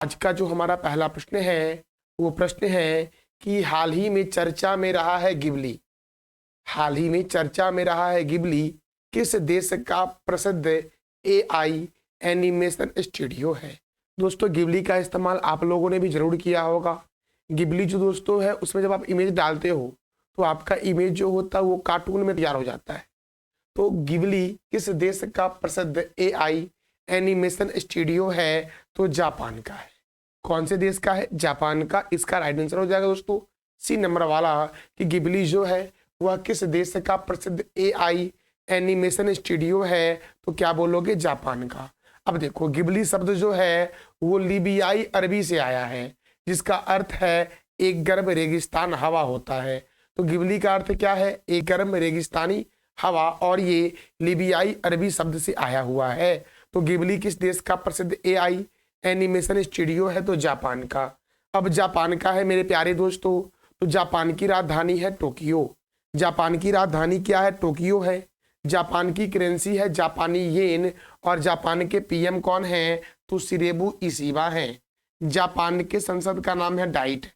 आज का जो हमारा पहला प्रश्न है वो प्रश्न है कि हाल ही में चर्चा में रहा है गिबली। हाल ही में चर्चा में रहा है गिबली किस देश का प्रसिद्ध एआई एनिमेशन स्टूडियो है। दोस्तों गिबली का इस्तेमाल आप लोगों ने भी जरूर किया होगा। गिबली जो दोस्तों है उसमें जब आप इमेज डालते हो तो आपका इमेज जो होता है वो कार्टून में तैयार हो जाता है। तो गिबली किस देश का प्रसिद्ध एआई एनिमेशन स्टूडियो है? तो जापान का है। कौन से देश का है? जापान का। इसका राइट आंसर हो जाएगा दोस्तों सी नंबर वाला कि गिबली जो है वह किस देश का प्रसिद्ध एआई एनिमेशन स्टूडियो है? तो क्या बोलोगे? जापान का। अब देखो गिबली शब्द जो है वो लीबियाई अरबी से आया है जिसका अर्थ है एक गर्म रेगिस्तान हवा होता है। तो गिबली का अर्थ क्या है? एक गर्म रेगिस्तानी हवा, और ये लीबियाई अरबी शब्द से आया हुआ है। तो गिबली किस देश का प्रसिद्ध एआई एनिमेशन स्टूडियो है? तो जापान का। अब जापान का है मेरे प्यारे दोस्तों, तो जापान की राजधानी है टोक्यो। जापान की राजधानी क्या है? टोक्यो है। जापान की करेंसी है जापानी येन, और जापान के पीएम कौन है? तो शिरेबु इशिबा है। जापान के संसद का नाम है डाइट।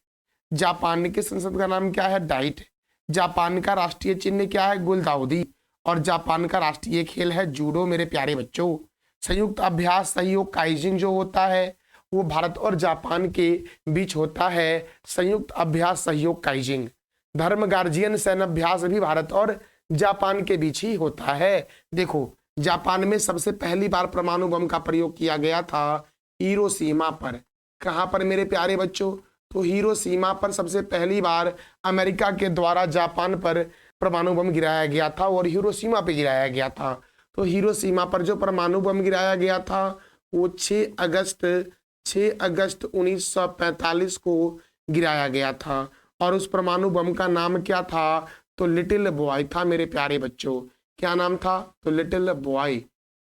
जापान के संसद का नाम क्या है? डाइट। जापान का राष्ट्रीय चिन्ह क्या है? गुलदाउदी। और जापान का राष्ट्रीय खेल है जूडो मेरे प्यारे बच्चों। संयुक्त अभ्यास सहयोग काइजिंग जो होता है वो भारत और जापान के बीच होता है। संयुक्त अभ्यास सहयोग काइजिंग। धर्म गार्जियन सैन्य अभ्यास भी भारत और जापान के बीच ही होता है। देखो जापान में सबसे पहली बार परमाणु बम का प्रयोग किया गया था हिरोशिमा पर। कहां पर मेरे प्यारे बच्चों? तो हिरोशिमा पर सबसे पहली बार अमेरिका के द्वारा जापान पर परमाणु बम गिराया गया था और हिरोशिमा पे गिराया गया था। तो हिरोशिमा पर जो परमाणु बम गिराया गया था वो 6 अगस्त 1945 को गिराया गया था। और उस परमाणु बम का नाम क्या था? तो लिटिल बॉय था मेरे प्यारे बच्चों। क्या नाम था? तो लिटिल बॉय।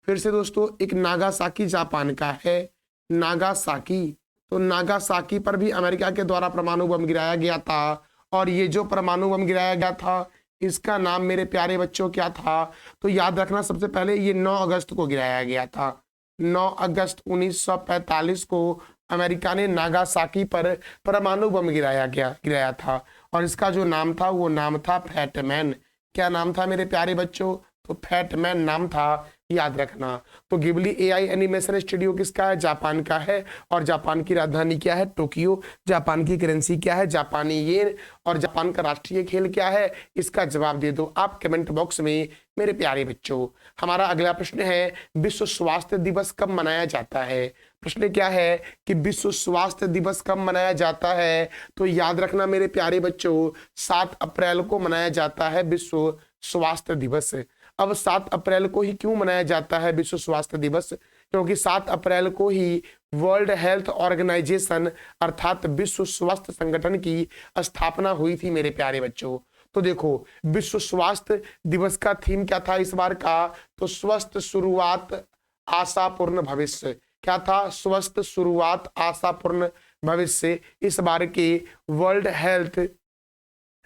फिर से दोस्तों एक नागासाकी जापान का है। नागासाकी। तो नागासाकी पर भी अमेरिका के द्वारा परमाणु बम गिराया गया था। और ये जो परमाणु बम गिराया गया था इसका नाम मेरे प्यारे बच्चों क्या था? तो याद रखना सबसे पहले ये 9 अगस्त को गिराया गया था। 9 अगस्त 1945 को अमेरिका ने नागासाकी पर परमाणु बम गिराया था। और इसका जो नाम था वो नाम था फैटमैन। क्या नाम था मेरे प्यारे बच्चों? तो फैटमैन नाम था, याद रखना। तो गिबली एआई एनिमेशन स्टूडियो किसका है? जापान का है। और जापान की राजधानी क्या है? टोक्यो। जापान की करेंसी क्या है? जापानी येन। और जापान का राष्ट्रीय खेल क्या है? इसका जवाब दे दो आप कमेंट बॉक्स में मेरे प्यारे बच्चों। हमारा अगला प्रश्न है विश्व स्वास्थ्य दिवस कब मनाया जाता है? प्रश्न क्या है कि विश्व स्वास्थ्य दिवस कब मनाया जाता है? तो याद रखना मेरे प्यारे बच्चों 7 अप्रैल को मनाया जाता है विश्व स्वास्थ्य दिवस। अब 7 अप्रैल को ही क्यों मनाया जाता है विश्व स्वास्थ्य दिवस? क्योंकि 7 अप्रैल को ही वर्ल्ड हेल्थ ऑर्गेनाइजेशन अर्थात विश्व स्वास्थ्य संगठन की स्थापना हुई थी मेरे प्यारे बच्चों। तो देखो विश्व स्वास्थ्य दिवस का थीम क्या था इस बार का? तो स्वस्थ शुरुआत आशापूर्ण भविष्य। क्या था? स्वस्थ शुरुआत आशापूर्ण भविष्य इस बार के वर्ल्ड हेल्थ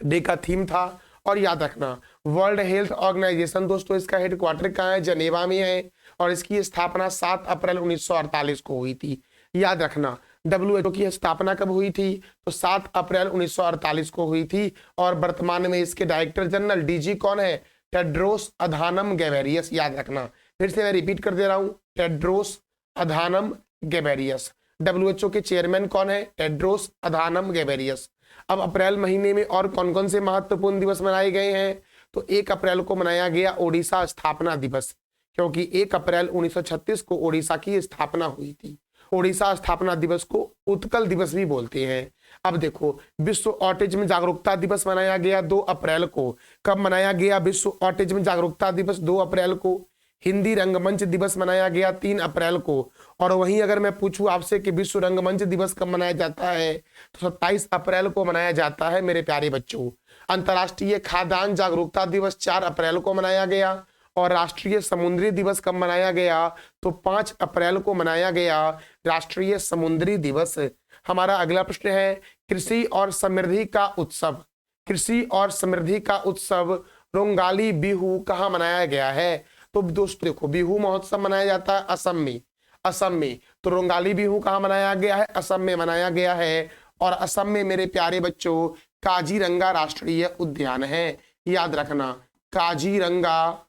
डे का थीम था। और याद रखना वर्ल्ड हेल्थ ऑर्गेनाइजेशन दोस्तों इसका हेडक्वार्टर कहाँ है? जनेवा में है। और इसकी स्थापना 7 अप्रैल 1948 को हुई थी। याद रखना WHO की स्थापना कब हुई थी? तो 7 अप्रैल 1948 को हुई थी। और वर्तमान में इसके डायरेक्टर जनरल डीजी कौन है? Tedros Adhanom Ghebreyesus. याद रखना, फिर से मैं रिपीट कर दे रहा हूं, टेड्रोस अधानम गैब्रियस। WHO के चेयरमैन कौन है? Tedros Adhanom Ghebreyesus. अब अप्रैल महीने में और कौन कौन से महत्वपूर्ण दिवस मनाए गए हैं? तो 1 अप्रैल को मनाया गया ओडिशा स्थापना दिवस, क्योंकि 1 अप्रैल 1936 को ओडिशा की स्थापना हुई थी। ओडिशा स्थापना दिवस को उत्कल दिवस भी बोलते हैं। अब देखो विश्व ऑटिज्म जागरूकता दिवस मनाया गया 2 अप्रैल को। कब मनाया गया विश्व ऑटिज्म जागरूकता दिवस? 2 अप्रैल को। हिंदी रंगमंच दिवस मनाया गया 3 अप्रैल को। और वहीं अगर मैं पूछूं आपसे कि विश्व रंगमंच दिवस कब मनाया जाता है? तो 27 अप्रैल को मनाया जाता है मेरे प्यारे बच्चों। अंतर्राष्ट्रीय खाद्यान्न जागरूकता दिवस 4 अप्रैल को मनाया गया। और राष्ट्रीय समुद्री दिवस कब मनाया गया? तो 5 अप्रैल को मनाया गया राष्ट्रीय समुद्री दिवस। हमारा अगला प्रश्न है कृषि और समृद्धि का उत्सव। कृषि और समृद्धि का उत्सव रोंगाली बिहू कहाँ मनाया गया है? तो दोस्तों देखो बिहू महोत्सव मनाया जाता है असम में। असम में। तो तो रोंगाली बिहू कहाँ मनाया गया है? असम में मनाया गया है। और असम में मेरे प्यारे बच्चों काजीरंगा राष्ट्रीय उद्यान है, याद रखना। काजीरंगा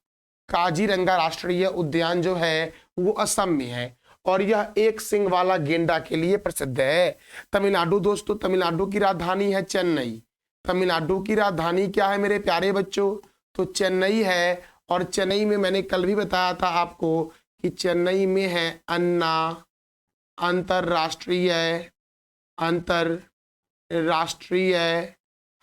राष्ट्रीय उद्यान जो है वो असम में है और यह एक सिंग वाला गेंडा के लिए प्रसिद्ध है। तमिलनाडु दोस्तों, तमिलनाडु की राजधानी है चेन्नई। तमिलनाडु की राजधानी क्या है मेरे प्यारे बच्चों? तो चेन्नई है। और चेन्नई में मैंने कल भी बताया था आपको कि चेन्नई में है अन्ना अंतरराष्ट्रीय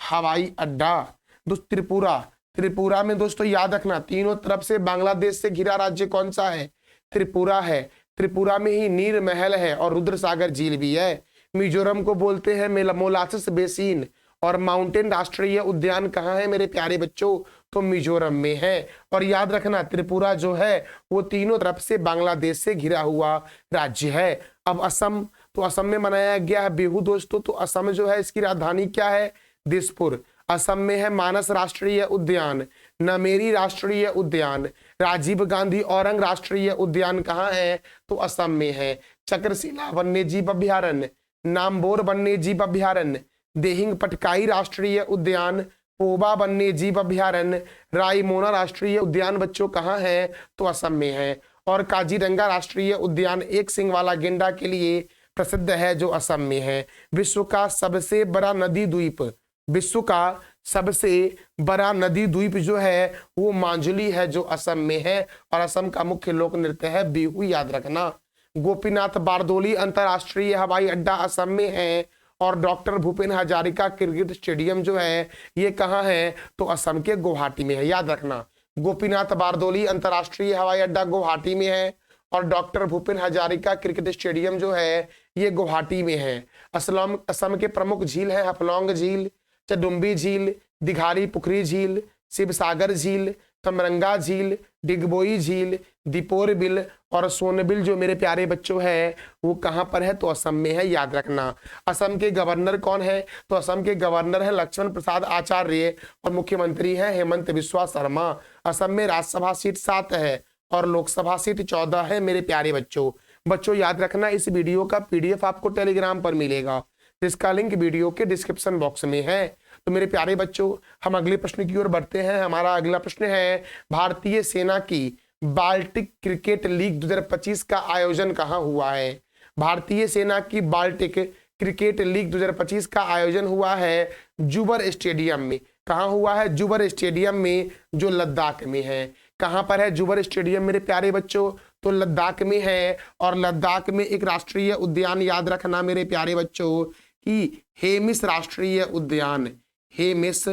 हवाई अड्डा। दोस्त त्रिपुरा में दोस्तों याद रखना तीनों तरफ से बांग्लादेश से घिरा राज्य कौन सा है? त्रिपुरा है। त्रिपुरा में ही नीर महल है और रुद्र सागर झील भी है। मिजोरम को बोलते हैं मोलासिस बेसिन। और माउंटेन राष्ट्रीय उद्यान कहाँ है मेरे प्यारे बच्चों? तो मिजोरम में है। और याद रखना त्रिपुरा जो है वो तीनों तरफ से बांग्लादेश से घिरा हुआ राज्य है। अब असम, तो असम में मनाया गया है बिहू दोस्तों। तो असम जो है इसकी राजधानी क्या है? दिसपुर। असम में है मानस राष्ट्रीय उद्यान, नमेरी राष्ट्रीय उद्यान, राजीव गांधी औरंग राष्ट्रीय उद्यान कहाँ है? तो असम में है। चक्रशिला वन्यजीव अभ्यारण्य, नामबोर वन्यजीव अभ्यारण्य, देहिंग पटकाई राष्ट्रीय उद्यान, पोबा वन्यजीव अभ्यारण्य, रायमोना राष्ट्रीय उद्यान बच्चों कहाँ है? तो असम में है। और काजीरंगा राष्ट्रीय उद्यान एक सिंग वाला गेंडा के लिए प्रसिद्ध है जो असम में है। विश्व का सबसे बड़ा नदी द्वीप, विश्व का सबसे बड़ा नदी द्वीप जो है वो मांजुली है जो असम में है। और असम का मुख्य लोक नृत्य है बिहू, याद रखना। गोपीनाथ बारदोली अंतरराष्ट्रीय हवाई अड्डा असम में है। और doctor Bhupen Hazarika cricket stadium जो है ये कहाँ है? तो असम के गुवाहाटी में है, याद रखना। गोपीनाथ बारदोली अंतरराष्ट्रीय हवाई अड्डा गुवाहाटी में है और doctor Bhupen Hazarika cricket stadium जो है ये गुवाहाटी में है। असम के प्रमुख झील है हफलौंग झील, चडुम्बी झील, दिघारी पुखरी झील, शिवसागर झील, तमरंगा झील, डिगबोई झील, दीपोर बिल और सोनबिल जो मेरे प्यारे बच्चों है वो कहाँ पर है? तो असम में है, याद रखना। असम के गवर्नर कौन है? तो असम के गवर्नर है लक्ष्मण प्रसाद आचार्य और मुख्यमंत्री है हेमंत बिस्वा शर्मा। असम में राज्यसभा सीट 7 है और लोकसभा सीट 14 है मेरे प्यारे बच्चों याद रखना। इस वीडियो का पीडीएफ आपको टेलीग्राम पर मिलेगा जिसका लिंक वीडियो के डिस्क्रिप्शन बॉक्स में है। तो मेरे प्यारे बच्चों हम अगले प्रश्न की ओर बढ़ते हैं। हमारा अगला प्रश्न है भारतीय सेना की बाल्टिक क्रिकेट लीग 2025 का आयोजन कहाँ हुआ है? भारतीय सेना की बाल्टिक क्रिकेट लीग 2025 का आयोजन हुआ है जुबर स्टेडियम में। कहाँ हुआ है? जुबर स्टेडियम में जो लद्दाख में है। कहाँ पर है जुबर स्टेडियम मेरे प्यारे बच्चों? तो लद्दाख में है। और लद्दाख में एक राष्ट्रीय उद्यान याद रखना मेरे प्यारे बच्चों कि हेमिस राष्ट्रीय उद्यान, हेमिस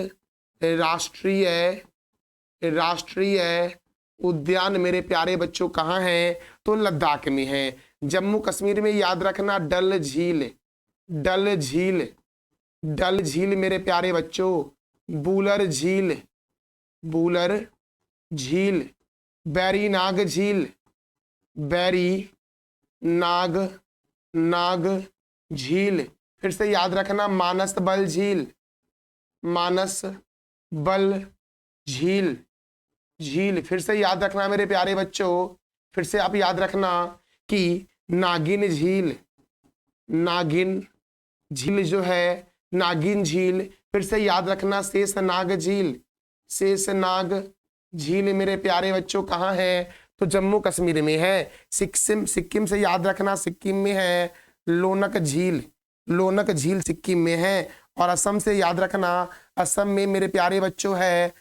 राष्ट्रीय उद्यान मेरे प्यारे बच्चों कहाँ है? तो लद्दाख में है। जम्मू कश्मीर में याद रखना डल झील मेरे प्यारे बच्चों, बूलर झील, बैरीनाग झील, फिर से याद रखना मानस बल झील, फिर से याद रखना मेरे प्यारे बच्चों, फिर से आप याद रखना कि नागिन झील जो है नागिन झील, फिर से याद रखना शेषनाग झील मेरे प्यारे बच्चों कहाँ है? तो जम्मू कश्मीर में है। सिक्किम से याद रखना सिक्किम में है लोनक झील सिक्किम में है। और असम से याद रखना असम में मेरे प्यारे बच्चों है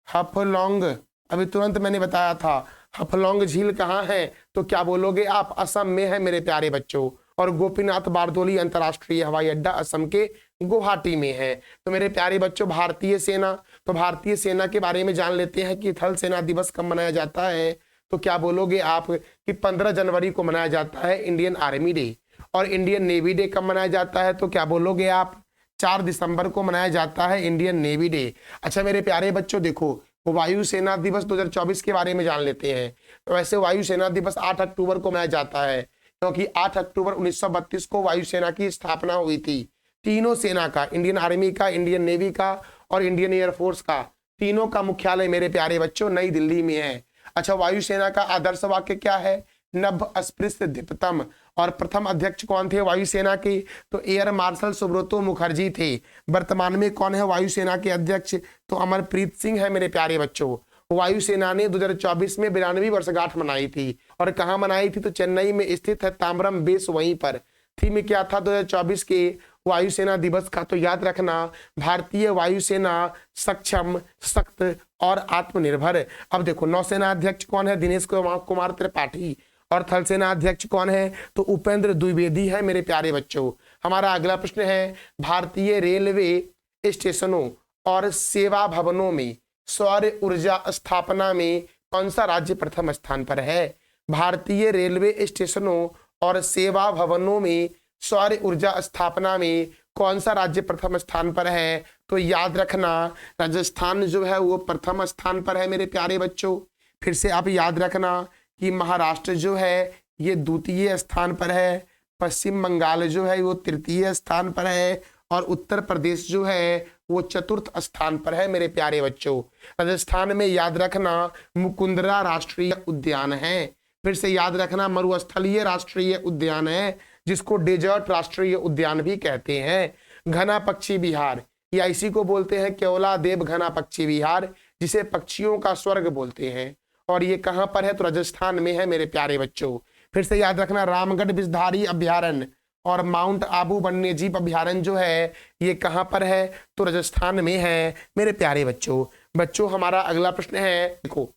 हफलौंग, अभी तुरंत मैंने बताया था हफलौंग झील कहाँ है? तो क्या बोलोगे आप? असम में है मेरे प्यारे बच्चों। और गोपीनाथ बारदोली अंतरराष्ट्रीय हवाई अड्डा असम के गुवाहाटी में है। तो मेरे प्यारे बच्चों भारतीय सेना के बारे में जान लेते हैं कि थल सेना दिवस कब मनाया जाता है? तो क्या बोलोगे आप कि 15 जनवरी को मनाया जाता है इंडियन आर्मी डे। और इंडियन नेवी डे कब मनाया जाता है? तो क्या बोलोगे आप? 4 दिसंबर को मनाया जाता है इंडियन नेवी डे। अच्छा मेरे प्यारे बच्चों देखो वायुसेना दिवस 2024 के बारे में जान लेते हैं। तो वैसे वायुसेना दिवस 8 अक्टूबर को मनाया जाता है क्योंकि 8 अक्टूबर 1932 को वायुसेना की स्थापना हुई थी। तीनों सेना का, इंडियन आर्मी का, इंडियन नेवी का और इंडियन एयरफोर्स का, तीनों का मुख्यालय मेरे प्यारे बच्चों नई दिल्ली में है। अच्छा वायुसेना का आदर्श वाक्य क्या है? नभ अस्पृश्य दीप्तम। और प्रथम अध्यक्ष कौन थे वायुसेना के? तो एयर मार्शल सुब्रतो मुखर्जी थे। वर्तमान में कौन है वायुसेना के अध्यक्ष? तो अमरप्रीत सिंह है मेरे प्यारे बच्चों। वायुसेना ने 2024 में 92वीं वर्षगांठ मनाई थी। और कहाँ मनाई थी? तो चेन्नई में स्थित है ताम्रम बेस, वहीं पर। थीम क्या था 2024 के वायुसेना दिवस का? तो याद रखना, भारतीय वायुसेना सक्षम, सख्त और आत्मनिर्भर। अब देखो, नौसेना अध्यक्ष कौन है? दिनेश कुमार त्रिपाठी। और थल सेना अध्यक्ष कौन है? तो उपेंद्र द्विवेदी है मेरे प्यारे बच्चों। हमारा अगला प्रश्न है, भारतीय रेलवे स्टेशनों और सेवा भवनों में सौर ऊर्जा स्थापना में कौन सा राज्य प्रथम स्थान पर है? भारतीय रेलवे स्टेशनों और सेवा भवनों में सौर ऊर्जा स्थापना में कौन सा राज्य प्रथम स्थान पर है? तो याद रखना, राजस्थान जो है वो प्रथम स्थान पर है मेरे प्यारे बच्चों। फिर से आप याद रखना कि महाराष्ट्र जो है ये द्वितीय स्थान पर है, पश्चिम बंगाल जो है वो तृतीय स्थान पर है, और उत्तर प्रदेश जो है वो चतुर्थ स्थान पर है मेरे प्यारे बच्चों। राजस्थान में याद रखना मुकुंदरा राष्ट्रीय उद्यान है। फिर से याद रखना मरुस्थलीय राष्ट्रीय उद्यान है, जिसको डेजर्ट राष्ट्रीय उद्यान भी कहते हैं। घना पक्षी विहार, या इसी को बोलते हैं केवलादेव घना पक्षी विहार, जिसे पक्षियों का स्वर्ग बोलते हैं। और ये कहाँ पर है? तो राजस्थान में है मेरे प्यारे बच्चों। फिर से याद रखना रामगढ़ विषधारी अभ्यारण्य और माउंट आबू वन्यजीव अभ्यारण्य जो है ये कहाँ पर है? तो राजस्थान में है मेरे प्यारे बच्चों। बच्चों, हमारा अगला प्रश्न है, देखो,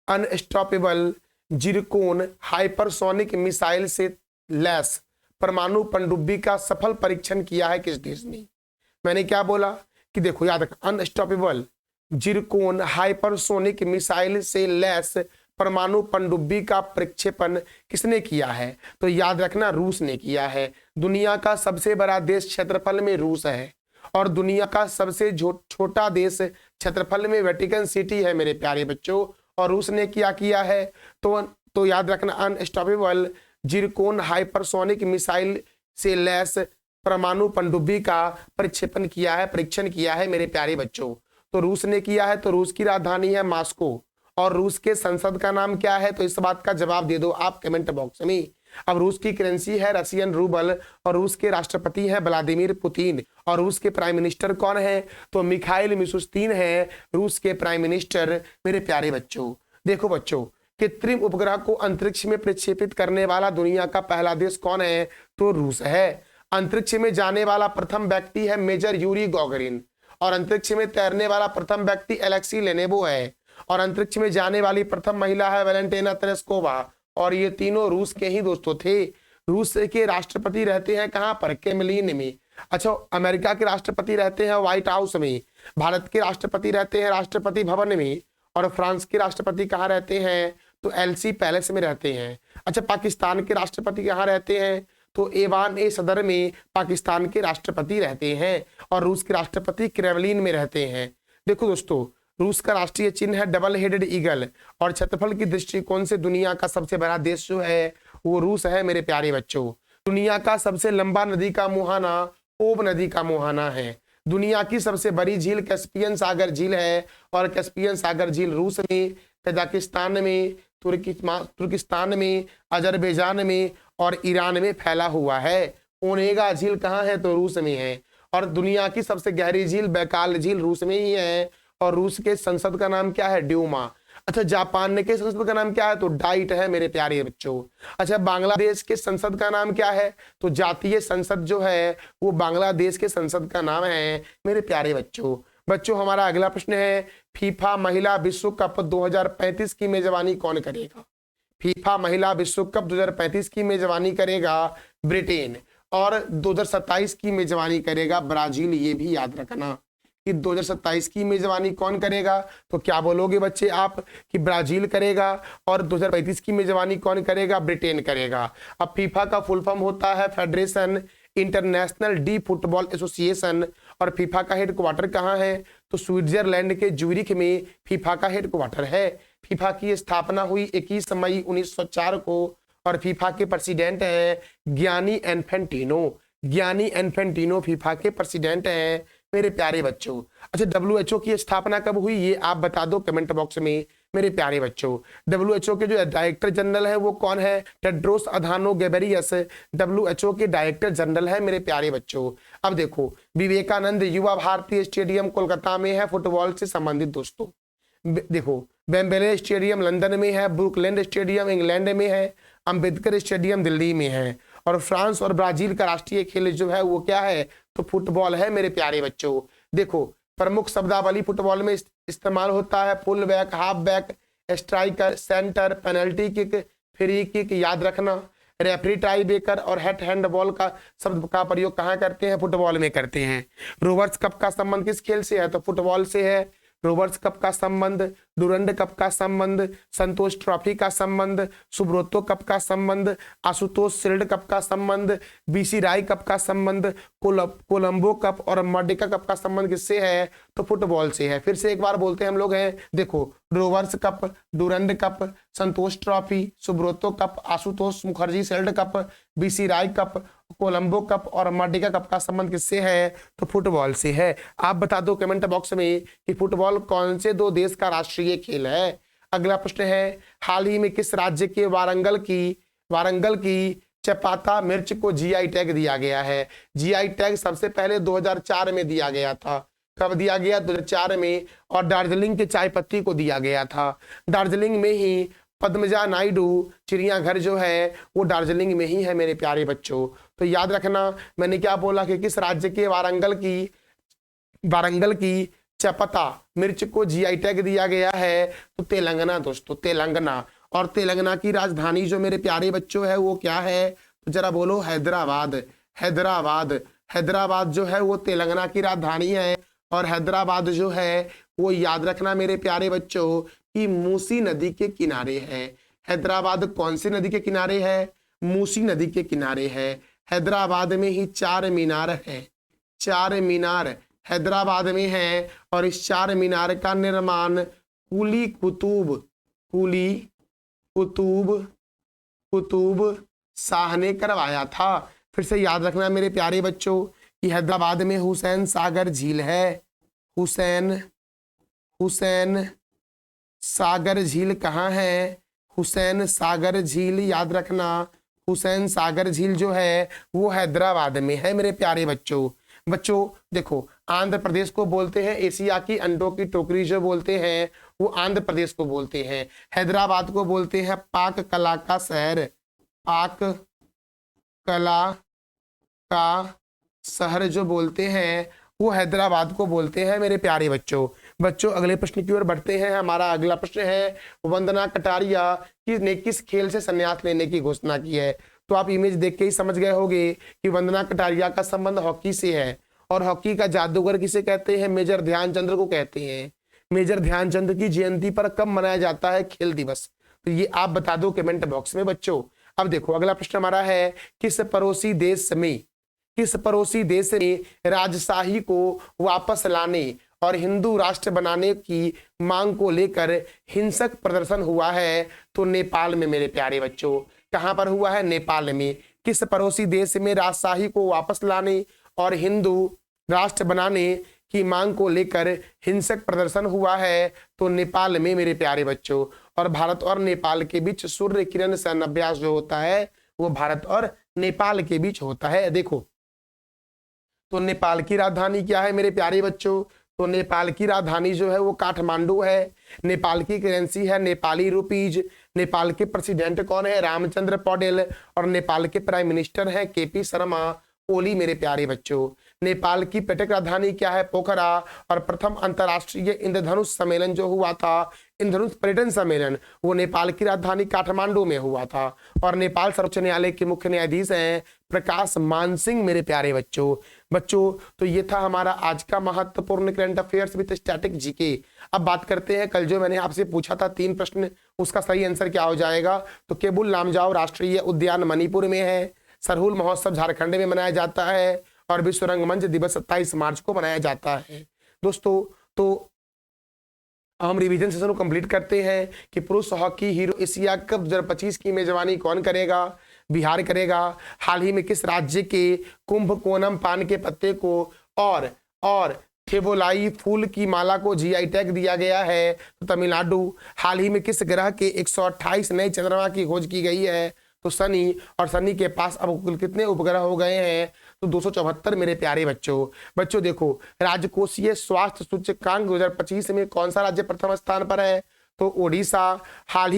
अनस्टॉपेबल जिरकोन हाइपरसोनिक मिसाइल से लैस परमाणु पनडुब्बी का सफल परीक्षण किया है किस देश ने? मैंने क्या बोला कि देखो, याद रखना, अनस्टॉपेबल जिरकोन हाइपरसोनिक मिसाइल से लैस परमाणु पनडुब्बी का प्रक्षेपण किसने किया है? तो याद रखना रूस ने किया है। दुनिया का सबसे बड़ा देश क्षेत्रफल में रूस है, और दुनिया का सबसे छोटा देश क्षेत्रफल में वेटिकन सिटी है मेरे प्यारे बच्चों। और रूस ने क्या किया है? तो याद रखना अनस्टॉपेबल जिरकोन हाइपरसोनिक मिसाइल से लैस परमाणु पनडुब्बी का प्रक्षेपण किया है, परीक्षण किया है मेरे प्यारे बच्चों। तो रूस ने किया है। तो रूस की राजधानी है मॉस्को। और रूस के संसद का नाम क्या है? तो इस बात का जवाब दे दो आप कमेंट बॉक्स में। अब रूस की करेंसी है रशियन रूबल, और रूस के राष्ट्रपति हैं व्लादिमीर पुतिन। और रूस के प्राइम मिनिस्टर कौन है? तो मिखाइल मिशुस्तीन है रूस के प्राइम मिनिस्टर मेरे प्यारे बच्चों। देखो बच्चों, कृत्रिम उपग्रह को अंतरिक्ष में प्रक्षेपित करने वाला दुनिया का पहला देश कौन है? तो रूस है। अंतरिक्ष में जाने वाला प्रथम व्यक्ति है मेजर यूरी गॉगरिन। और अंतरिक्ष में तैरने वाला प्रथम व्यक्ति एलेक्सी लेनेवो है। और अंतरिक्ष में जाने वाली प्रथम महिला है वैलेंटिना तेरेस्कोवा। और ये तीनों रूस के ही दोस्तों थे। रूस के राष्ट्रपति रहते हैं कहाँ पर? क्रेमलिन में। अच्छा, अमेरिका के राष्ट्रपति रहते हैं व्हाइट हाउस में। भारत के राष्ट्रपति रहते हैं राष्ट्रपति भवन में। और फ्रांस के राष्ट्रपति कहाँ रहते हैं? तो एलसी पैलेस में रहते हैं। अच्छा, पाकिस्तान के राष्ट्रपति कहाँ रहते हैं? तो एवान ए सदर में पाकिस्तान के राष्ट्रपति रहते हैं। और रूस के राष्ट्रपति क्रेमलिन में रहते हैं। देखो दोस्तों, रूस का राष्ट्रीय चिन्ह है डबल हेडेड ईगल। और क्षेत्रफल की दृष्टिकोण से दुनिया का सबसे बड़ा देश जो है वो रूस है मेरे प्यारे बच्चों। दुनिया का सबसे लंबा नदी का मुहाना ओब नदी का मुहाना है। दुनिया की सबसे बड़ी झील कैस्पियन सागर झील है। और कैस्पियन सागर झील रूस में, कजाकिस्तान में, तुर्किस्तान में, अजरबैजान में और ईरान में फैला हुआ है। ओनेगा झील कहाँ है? तो रूस में है। और दुनिया की सबसे गहरी झील बैकाल झील रूस में ही है। और रूस के संसद का नाम क्या है? ड्यूमा। अच्छा, जापान के संसद का नाम क्या है? तो डाइट है मेरे प्यारे बच्चों। अच्छा, बांग्लादेश के संसद का नाम क्या है? तो जातीय संसद जो है वो बांग्लादेश के संसद का नाम है मेरे प्यारे बच्चों। बच्चों, हमारा अगला प्रश्न है, फीफा महिला विश्व कप 2035 की मेजबानी कौन करेगा? फीफा महिला विश्व कप 2035 की मेजबानी करेगा ब्रिटेन। और 2027 की मेजबानी करेगा ब्राजील। ये भी याद रखना कि 2027 की मेजबानी कौन करेगा? तो क्या बोलोगे बच्चे आप कि ब्राजील करेगा। और 2035 की मेजबानी कौन करेगा? ब्रिटेन करेगा। अब फीफा का फुल फॉर्म होता है federation international D football association. और फीफा का हेडक्वार्टर कहाँ है? तो स्विट्जरलैंड के ज्यूरिख में फीफा का हेडक्वार्टर है। फीफा की स्थापना हुई 21 मई 1904 को। और फीफा के प्रेसिडेंट हैं Gianni Infantino. Gianni Infantino FIFA के प्रेसिडेंट हैं मेरे प्यारे बच्चों। अच्छा, WHO की स्थापना कब हुई ये आप बता दो कमेंट बॉक्स में। मेरे प्यारे बच्चों। WHO के जो डायरेक्टर जनरल है वो कौन है? टेड्रोस अधानो गेब्रेयेसस WHO के डायरेक्टर जनरल है मेरे प्यारे बच्चों। अब देखो, विवेकानंद युवा भारतीय स्टेडियम कोलकाता में है, फुटबॉल से संबंधित दोस्तों। देखो, वेम्बले स्टेडियम लंदन में है, ब्रुकलैंड स्टेडियम इंग्लैंड में है, अंबेडकर स्टेडियम दिल्ली में है, और फ्रांस और ब्राजील का राष्ट्रीय खेल जो है वो क्या है? तो फुटबॉल है मेरे प्यारे बच्चों। देखो, प्रमुख शब्दावली फुटबॉल में इस्तेमाल होता है full back, half back, striker, centre, penalty kick, free kick, याद रखना। रेफरी, टाई ब्रेकर और हेड हैंडबॉल का शब्द का प्रयोग कहाँ करते हैं? फुटबॉल में करते हैं। रोवर्स कप का संबंध किस खेल से है? तो फुटबॉल से है। रोवर्स कप का संबंध, डुरंड कप का संबंध, संतोष ट्रॉफी का संबंध, सुब्रोतो कप का संबंध, आशुतोष शिल्ड कप का संबंध, बीसी राय कप का संबंध, कोलंबो कप और मर्डिका कप का संबंध किससे है? तो फुटबॉल से है। फिर से एक बार बोलते हैं हम लोग हैं, देखो, Rovers cup, Durand cup, Santosh trophy, Subroto cup, Ashutosh Mukherjee shield cup, BC Roy cup, Colombo cup और मर्डिका कप का संबंध किससे है? तो फुटबॉल से है। आप बता दो कमेंट बॉक्स में कि फुटबॉल कौन से दो देश का राष्ट्रीय खेल है। अगला प्रश्न है, हाल ही में किस राज्य के वारंगल की चपाता मिर्च को GI टैग दिया गया है? GI टैग सबसे पहले 2004 में दिया गया था। कब दिया गया? 2004 में। और दार्जिलिंग के चाय पत्ती को दिया गया था। दार्जिलिंग में ही पद्मजा नायडू चिड़ियाघर जो है वो दार्जिलिंग में ही है मेरे प्यारे बच्चों। तो याद रखना, मैंने क्या बोला कि किस राज्य के वारंगल की चपता मिर्च को GI टैग दिया गया है? तो तेलंगाना दोस्तों, तेलंगाना। और तेलंगाना की राजधानी जो मेरे प्यारे बच्चों है वो क्या है? तो जरा बोलो, हैदराबाद। हैदराबाद जो है वो तेलंगाना की राजधानी है। और हैदराबाद जो है वो याद रखना मेरे प्यारे बच्चों कि मूसी नदी के किनारे है। हैदराबाद कौन सी नदी के किनारे है? मूसी नदी के किनारे है। हैदराबाद में ही 4 मीनार है। 4 मीनार हैदराबाद में है। और इस 4 मीनार का निर्माण कुली कुतुब शाह ने करवाया था। फिर से याद रखना मेरे प्यारे बच्चों कि हैदराबाद में हुसैन सागर झील है। हुसैन सागर झील कहाँ है? हुसैन सागर झील याद रखना, हुसैन सागर झील जो है वो हैदराबाद में है मेरे प्यारे बच्चों। देखो, आंध्र प्रदेश को बोलते हैं एशिया की अंडों की टोकरी, जो बोलते हैं वो आंध्र प्रदेश को बोलते हैं। हैदराबाद को बोलते हैं पाक कला का शहर। पाक कला का शहर जो बोलते हैं वो हैदराबाद को बोलते हैं मेरे प्यारे बच्चों। अगले प्रश्न की ओर बढ़ते हैं। हमारा अगला प्रश्न है, वंदना कटारिया ने किस खेल से संन्यास लेने की घोषणा की है? तो आप इमेज देख के ही समझ गए होंगे कि वंदना कटारिया का संबंध हॉकी से है। और हॉकी का जादूगर किसे कहते हैं? मेजर ध्यानचंद को कहते हैं। मेजर ध्यानचंद की जयंती पर कब मनाया जाता है खेल दिवस? तो ये आप बता दो कमेंट बॉक्स में बच्चों। अब देखो, अगला प्रश्न हमारा है, किस पड़ोसी देश में राजशाही को वापस लाने और हिंदू राष्ट्र बनाने की मांग को लेकर हिंसक प्रदर्शन हुआ है? तो नेपाल में मेरे प्यारे बच्चों। कहां पर हुआ है? नेपाल में। किस पड़ोसी देश में राजशाही को वापस लाने और हिंदू राष्ट्र बनाने की मांग को लेकर हिंसक प्रदर्शन हुआ है? तो नेपाल में मेरे प्यारे बच्चों। और भारत और नेपाल के बीच सूर्य किरण सैन्य अभ्यास जो होता है वो भारत और नेपाल के बीच होता है। देखो, तो नेपाल की राजधानी क्या है मेरे प्यारे बच्चों? तो नेपाल की राजधानी जो है वो काठमांडू है। नेपाल की करेंसी है नेपाली रुपीज। नेपाल के प्रेसिडेंट कौन है? रामचंद्र पौडेल। और नेपाल के प्राइम मिनिस्टर हैं KP शर्मा ओली मेरे प्यारे बच्चों। नेपाल की पर्यटक राजधानी क्या है? पोखरा। और प्रथम अंतर्राष्ट्रीय इंद्रधनुष सम्मेलन जो हुआ था, इंद्रधनुष पर्यटन सम्मेलन, वो नेपाल की राजधानी काठमांडू में हुआ था। और नेपाल सर्वोच्च न्यायालय के मुख्य न्यायाधीश हैं प्रकाश मान सिंह मेरे प्यारे बच्चों। तो ये था हमारा आज का महत्वपूर्ण current affairs with static GK. अब बात करते हैं, कल जो मैंने आपसे पूछा था 3 प्रश्न, उसका सही आंसर क्या हो जाएगा? तो केबुल लामजाओ राष्ट्रीय उद्यान मणिपुर में है। सरहुल महोत्सव झारखंड में मनाया जाता है। और विश्व रंगमंच दिवस 27 मार्च को मनाया जाता है। दोस्तों, तो हम रिवीजन सेशन को कंप्लीट करते हैं कि पुरुष हॉकी हीरो एशिया कप 2025 की मेजबानी कौन करेगा? बिहार करेगा। हाल ही में किस राज्य के कुंभकोणम पान के पत्ते को और थेबोलाई फूल की माला को जीआई टैग दिया गया है। तो तमिलनाडु। हाल ही में किस ग्रह के 128 नए चंद्रमा की खोज की गई है? तो शनि। और शनि के पास अब कुल कितने उपग्रह हो गए हैं? तो 274 मेरे प्यारे बच्चों देखो, राजकोषीय स्वास्थ्य सूचकांक 2025 में कौन सा राज्य प्रथम स्थान पर है? तो ओडिशा। हाल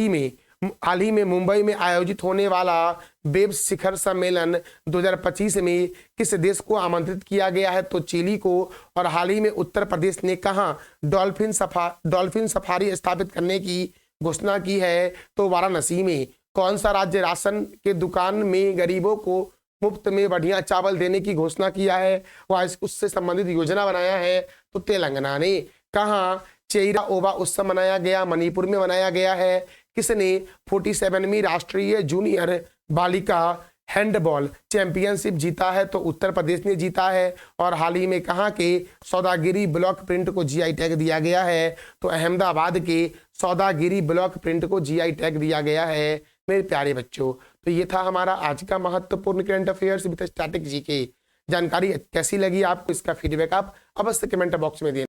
ही में मुंबई में आयोजित होने वाला वेब शिखर सम्मेलन 2025 में किस देश को आमंत्रित किया गया है? तो चिली को। और हाल ही में उत्तर प्रदेश ने कहां डॉल्फिन सफारी स्थापित करने की घोषणा की है? तो वाराणसी में। कौन सा राज्य राशन के दुकान में गरीबों को मुफ्त में बढ़िया चावल देने की घोषणा किया है, वह उससे संबंधित योजना बनाया है? तो तेलंगाना ने। कहा चेइरा ओबा उत्सव मनाया गया? मणिपुर में मनाया गया है। किसने 47वीं राष्ट्रीय जूनियर बालिका हैंडबॉल चैंपियनशिप जीता है? तो उत्तर प्रदेश ने जीता है। और हाल ही में कहाँ के सौदागिरी ब्लॉक प्रिंट को जीआई टैग दिया गया है? तो अहमदाबाद के सौदागिरी ब्लॉक प्रिंट को जीआई टैग दिया गया है मेरे प्यारे बच्चों। तो ये था हमारा आज का महत्वपूर्ण current affairs with static GK. जानकारी कैसी लगी आपको? इसका फीडबैक आप अवश्य कमेंट बॉक्स में दें।